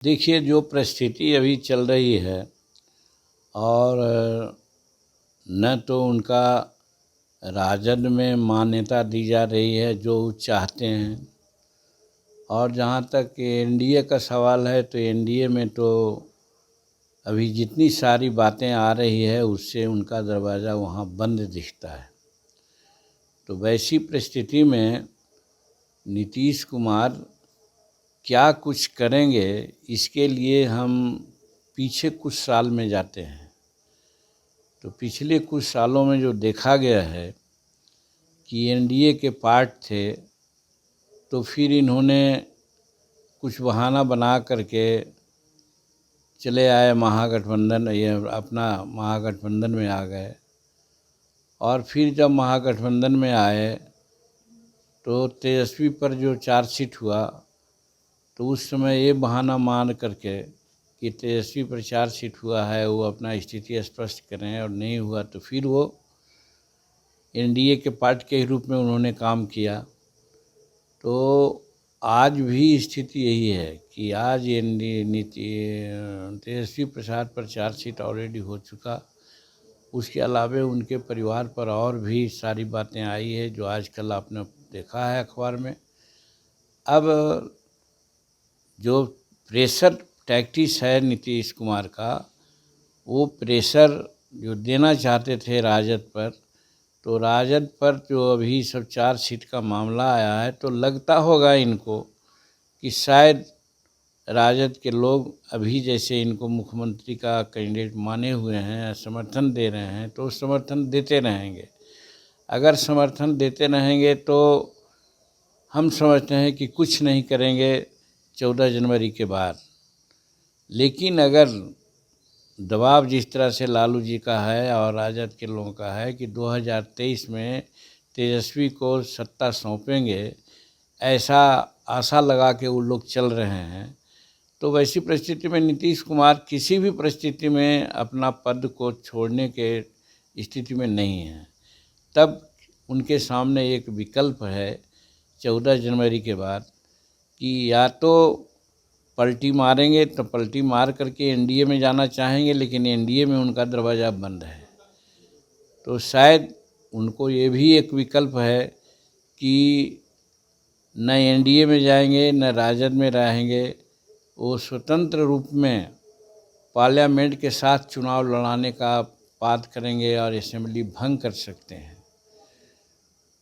देखिए, जो परिस्थिति अभी चल रही है और न तो उनका राजद में मान्यता दी जा रही है जो वो चाहते हैं, और जहाँ तक एनडीए का सवाल है तो एनडीए में तो अभी जितनी सारी बातें आ रही है उससे उनका दरवाज़ा वहाँ बंद दिखता है। तो वैसी परिस्थिति में नीतीश कुमार क्या कुछ करेंगे, इसके लिए हम पीछे कुछ साल में जाते हैं। तो पिछले कुछ सालों में जो देखा गया है कि एनडीए के पार्ट थे, तो फिर इन्होंने कुछ बहाना बना करके चले आए महागठबंधन, ये अपना महागठबंधन में आ गए। और फिर जब महागठबंधन में आए तो तेजस्वी पर जो चार्जशीट हुआ, तो उस समय ये बहाना मान करके कि तेजस्वी पर चार्जशीट हुआ है, वो अपना स्थिति स्पष्ट करें, और नहीं हुआ तो फिर वो एनडीए के पार्ट के रूप में उन्होंने काम किया। तो आज भी स्थिति यही है कि आज तेजस्वी प्रसाद पर चार्जशीट ऑलरेडी हो चुका। उसके अलावे उनके परिवार पर और भी सारी बातें आई है जो आजकल आपने देखा है अखबार में। अब जो प्रेशर टैक्टिस है नीतीश कुमार का, वो प्रेशर जो देना चाहते थे राजद पर, तो राजद पर जो अभी सब चार्जशीट का मामला आया है, तो लगता होगा इनको कि शायद राजद के लोग अभी जैसे इनको मुख्यमंत्री का कैंडिडेट माने हुए हैं, समर्थन दे रहे हैं, तो समर्थन देते रहेंगे। अगर समर्थन देते रहेंगे तो हम समझते हैं कि कुछ नहीं करेंगे 14 जनवरी के बाद। लेकिन अगर दबाव जिस तरह से लालू जी का है और राजद के लोगों का है कि 2023 में तेजस्वी को सत्ता सौंपेंगे, ऐसा आशा लगा के वो लोग चल रहे हैं, तो वैसी परिस्थिति में नीतीश कुमार किसी भी परिस्थिति में अपना पद को छोड़ने के स्थिति में नहीं है। तब उनके सामने एक विकल्प है 14 जनवरी के बाद कि या तो पलटी मारेंगे, तो पलटी मार करके एनडीए में जाना चाहेंगे, लेकिन एनडीए में उनका दरवाज़ा बंद है। तो शायद उनको ये भी एक विकल्प है कि न एनडीए में जाएंगे न राजद में रहेंगे, वो स्वतंत्र रूप में पार्लियामेंट के साथ चुनाव लड़ाने का बात करेंगे और असेंबली भंग कर सकते हैं।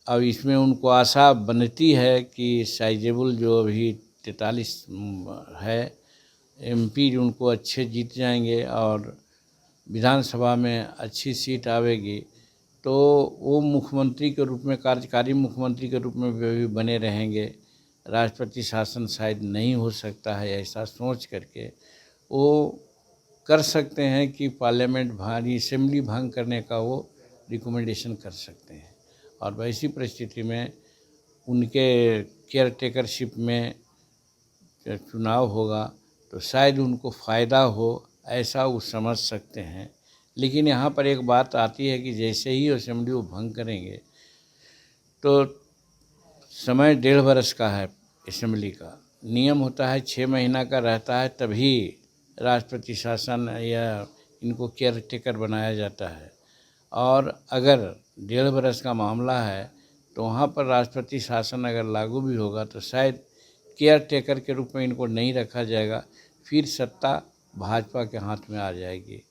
अब इसमें उनको आशा बनती है कि साइजेबल जो अभी 43 है एमपी उनको अच्छे जीत जाएंगे और विधानसभा में अच्छी सीट आवेगी, तो वो मुख्यमंत्री के रूप में, कार्यकारी मुख्यमंत्री के रूप में भी बने रहेंगे। राष्ट्रपति शासन शायद नहीं हो सकता है, ऐसा सोच करके वो कर सकते हैं कि पार्लियामेंट भारी असेंबली भंग करने का वो रिकमेंडेशन कर सकते हैं। और वैसी परिस्थिति में उनके केयर टेकरशिप में चुनाव होगा तो शायद उनको फ़ायदा हो, ऐसा वो समझ सकते हैं। लेकिन यहाँ पर एक बात आती है कि जैसे ही असेंबली वो भंग करेंगे तो समय 1.5 वर्ष का है। असेंबली का नियम होता है 6 महीना का रहता है, तभी राष्ट्रपति शासन या इनको केयर टेकर बनाया जाता है। और अगर 1.5 वर्ष का मामला है तो वहाँ पर राष्ट्रपति शासन अगर लागू भी होगा तो शायद केयर टेकर के रूप में इनको नहीं रखा जाएगा, फिर सत्ता भाजपा के हाथ में आ जाएगी।